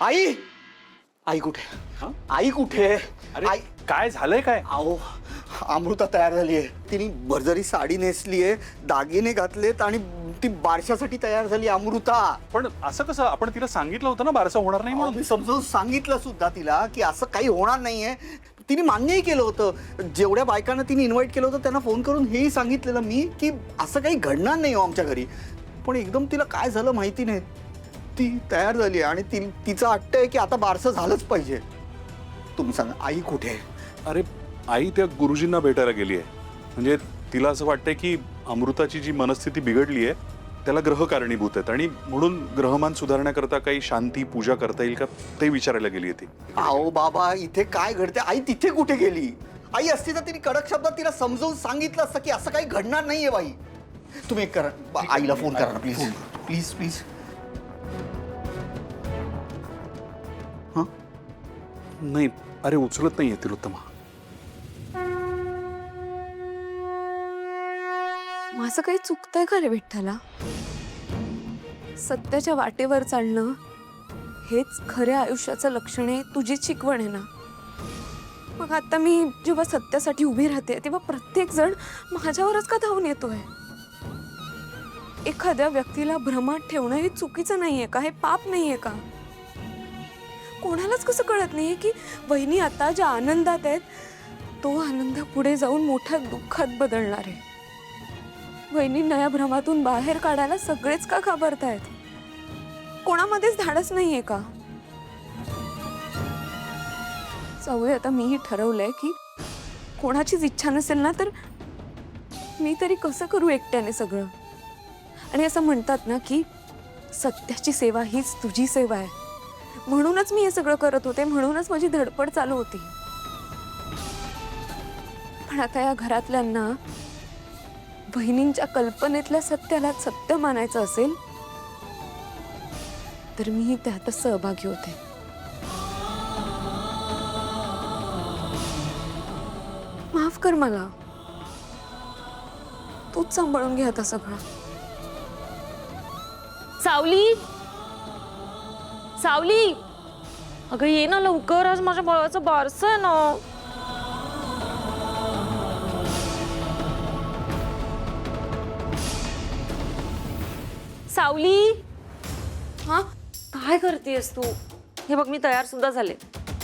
आई आई कुठे? आई कुठे? अरे आई काय झालंय काय? आओ अमृता तयार झाली आहे. तिने भरजरी साडी नेसली आहे, दागिने घातलेत आणि ती बारशासाठी तयार झाली अमृता. पण असं कसं? आपण तिला सांगितलं होतं ना बारसं होणार नाही म्हणून. मी समजावून सांगितलं सुद्धा तिला की असं काही होणार नाहीये. तिने मान्यही केलं होतं. जेवढ्या बायकांना तिने इन्व्हाइट केलं होतं त्यांना फोन करून हेही सांगितलेलं मी की असं काही घडणार नाही हो आमच्या घरी. पण एकदम तिला काय झालं माहिती नाही. ती तयार झाली आणि तिचं वाटतंय की आता बारसं झालंच पाहिजे. तुम्ही सांगा आई कुठे आहे? अरे आई त्या गुरुजींना भेटायला गेली आहे. म्हणजे तिला असं वाटतंय की अमृताची जी मनस्थिती बिघडली आहे त्याला ग्रह कारणीभूत आहेत आणि म्हणून ग्रहमान सुधारण्याकरता काही शांती पूजा करता येईल का ते विचारायला गेली आहे ती. आओ बाबा इथे काय घडते? आई तिथे कुठे गेली? आई असती तर तिने कडक शब्दात तिला समजावून सांगितलं असतं की असं काही घडणार नाहीये बाई. तुम्ही एक करा, आईला फोन करा ना प्लीज प्लीज प्लीज. नाही अरे उचलत नाहीये तिलोत्तमा. माझं काही चुकतंय का रे विठ्ठला? सत्याच्या वाटेवर चालणं हेच खऱ्या आयुष्याचं लक्षण आहे, तुझीच शिकवण आहे ना. मग आता मी जेव्हा सत्यासाठी उभी राहते तेव्हा प्रत्येक जण माझ्यावरच का धावून येतोय? एखाद्या व्यक्तीला भ्रमात ठेवणं हे चुकीचं नाहीये का? हे पाप नाहीये का? कोणालाच कसं कळत नाहीये की वहिनी आता ज्या आनंदात आहेत तो आनंद पुढे जाऊन मोठ्या दुःखात बदलणार आहे. वहिनींना या भ्रमातून बाहेर काढायला सगळेच का घाबरतायत? कोणामध्येच धाडस नाहीये का? जाऊया आता मीही ठरवलंय की कोणाचीच इच्छा नसेल ना तर मी तरी कसं करू एकट्याने सगळं. आणि असं म्हणतात ना की सत्याची सेवा हीच तुझी सेवा आहे. म्हणूनच मी हे सगळं करत होते, म्हणूनच माझी धडपड चालू होती. पण आता या घरातल्यांना बहिणींच्या कल्पनेतल्या सत्याला सत्य मानायचं असेल तर मीही त्यातच सहभागी होते. माफ कर मला. तूच सांभाळून घे आता सगळं. सावली, सावली, अगं ये ना लवकर, आज माझ्या बाळाचं बारसं आहे ना. सावली, हा काय करतेस तू? हे बघ मी तयार सुद्धा झाले.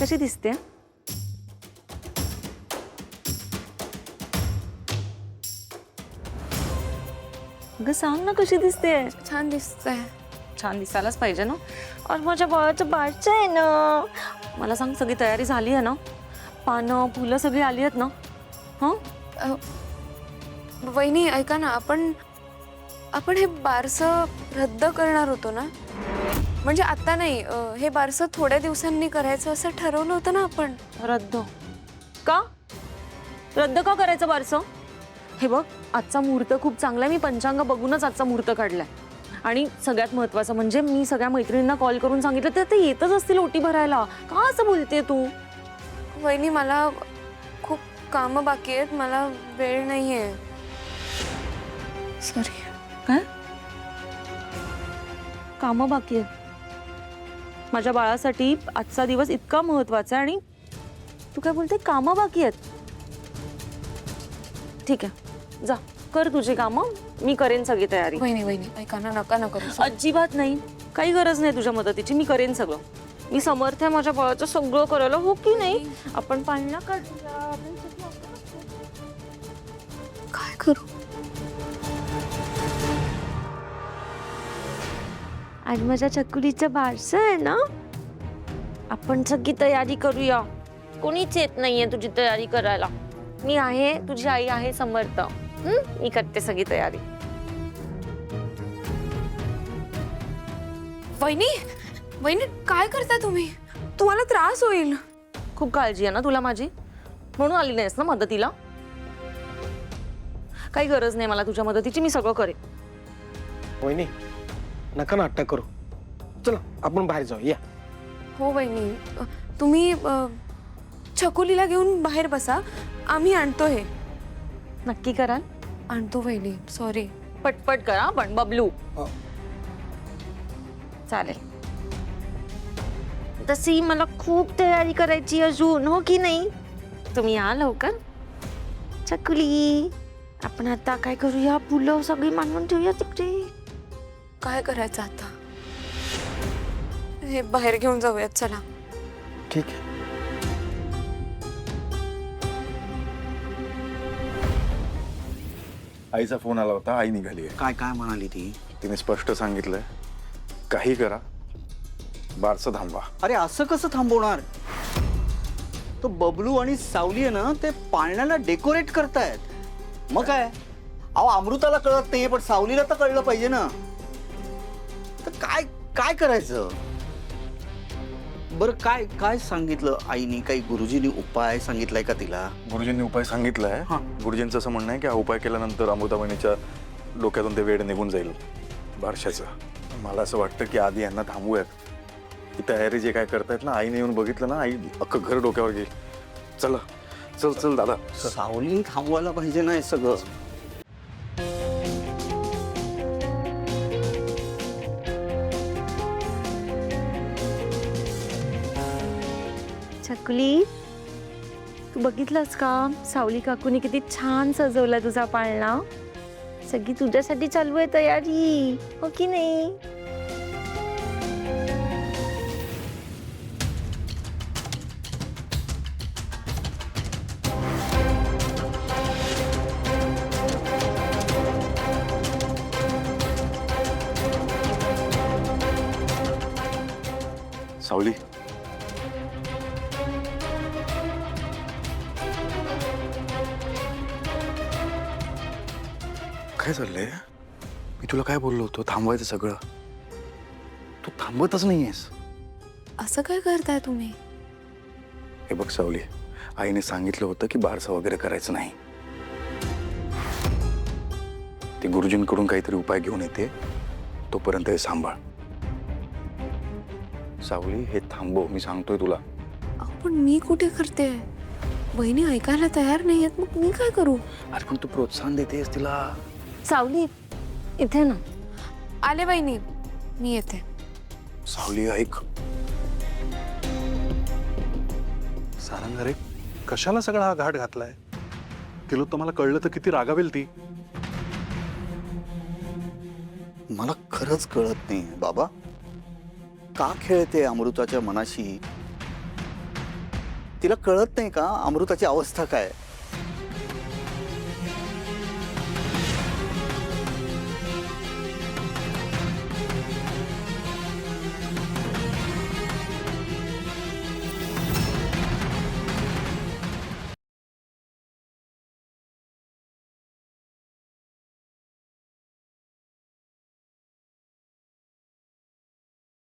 कशी दिसते? अगं सांग ना कशी दिसते? छान दिसतंय. छान दिसायलाच पाहिजे ना. आज माझ्या बाळाचं बारसं आहे ना. मला सांग सगळी तयारी झाली आहे ना? पानं फुलं सगळी आली आहेत ना? हं? वहिनी ऐका ना, आपण हे बारसं रद्द करणार होतो ना. म्हणजे आता नाही, हे बारसं थोड्या दिवसांनी करायचं असं ठरवलं होतं ना आपण. रद्द का? रद्द का करायचं बारसं? हे बघ आजचा मुहूर्त खूप चांगला आहे. मी पंचांग बघूनच आजचा मुहूर्त काढलाय. आणि सगळ्यात महत्त्वाचं म्हणजे मी सगळ्या मैत्रिणींना कॉल करून सांगितलं तर ते येतच असतील ओटी भरायला. का असं बोलते तू? वहिनी मला खूप कामं बाकी आहेत, मला वेळ नाहीये. सॉरी. काय कामं बाकी आहेत? माझ्या बाळासाठी आजचा दिवस इतका महत्त्वाचा आहे आणि तू काय बोलते कामं बाकी आहेत? ठीक आहे, जा कर तुझी कामं, मी करेन सगळी तयारी. वहिनी ऐका ना, नका ना करू. अजिबात नाही, काही गरज नाही तुझ्या मदतीची. मी करेन सगळं. मी समर्थ आहे माझ्या बाळाचं सगळं करायला. हो की नाही? आपण पाळणा काढूया. काय करू? आज माझ्या चकुलीचं बारसं आहे ना. आपण सगळी तयारी करूया. कोणीच येत नाहीये तुझी तयारी करायला. मी आहे, तुझी आई आहे समर्थ. मी करते सगळी तयारी. वहिनी काय करता तुम्ही? तुम्हाला त्रास होईल. खूप काळजी आहे ना तुला माझी, म्हणून आली नाहीस ना मदतीला. काही गरज नाही मला तुझ्या मदतीची, मी सगळं करेन. वहिनी नका नाटक करू. चला आपण बाहेर जाऊ या. हो वहिनी, तुम्ही छकुलीला घेऊन बाहेर बसा, आम्ही आणतो. हे नक्की कराल? आणतो वहिनी. सॉरी. पटपट करा पण बबलू. चालेल. तशी मला खूप तयारी करायची अजून, हो की नाही? तुम्ही या लवकर. चकुली, आपण आता काय करूया, फुलं सगळी मांडून ठेवूया तिकडे. काय करायचं आता? हे बाहेर घेऊन जाऊयात, चला. ठीक आहे. आईचा फोन आला होता, आई निघाली आहे. काय काय म्हणाली ती? तिने स्पष्ट सांगितलंय, काही करा, बारसं थांबवा. अरे असं कसं थांबवणार? तो बबलू आणि सावली आहे ना, ते पाळण्याला डेकोरेट करतायत. मग काय? अहो अमृताला कळत नाही, पण सावलीला तर कळलं पाहिजे ना. तर काय काय करायचं? बरं काय काय सांगितलं आईनी? काही गुरुजींनी उपाय सांगितलाय का तिला? गुरुजींनी उपाय सांगितलाय. हा. गुरुजींचं असं म्हणणं आहे की हा उपाय केल्यानंतर अमृताबहिणीच्या डोक्यातून ते वेळ निघून जाईल बारशाचं. मला असं वाटतं की आधी यांना थांबूयात. ही तयारी जे काय करतायत ना, आईने येऊन बघितलं ना, आई अख्खं घर डोक्यावर घेईल. चला, चल चल दादा. सावलीने थांबवायला पाहिजे ना हे सगळं. चकुली, तू बघितलंस का? सावली काकूने किती छान सजवला तुझा पाळणा. सगळी तुझ्यासाठी चालू आहे तयारी, हो की नाही? सावली, काय चाललंय? मी तुला काय बोललो होतो, थांबवायचं सगळं. तू थांबवतच नाहीयेस. असं काय करताय तुम्ही? हे बघ सावली, आईने सांगितलं होतं की बारसा वगैरे करायचं नाही. ती गुरुजींकडून काहीतरी उपाय घेऊन येते, तोपर्यंत हे सांभाळ. सावली, हे थांबव, मी सांगतोय तुला. अहो, पण मी कुठे करते? बहिणी ऐकायला तयार नाही आहेत, मग मी काय करू? अरे पण तू प्रोत्साहन देतेस तिला. सावली, इथे ना. आले बहिणी, मी येते. सावली ऐक. सारंग, अरे कशाला सगळा हा घाट घातलाय? तिला कळलं तर किती रागावेल ती. मला खरंच कळत नाही बाबा, का खेळते अमृताच्या मनाशी? तिला कळत नाही का अमृताची अवस्था काय?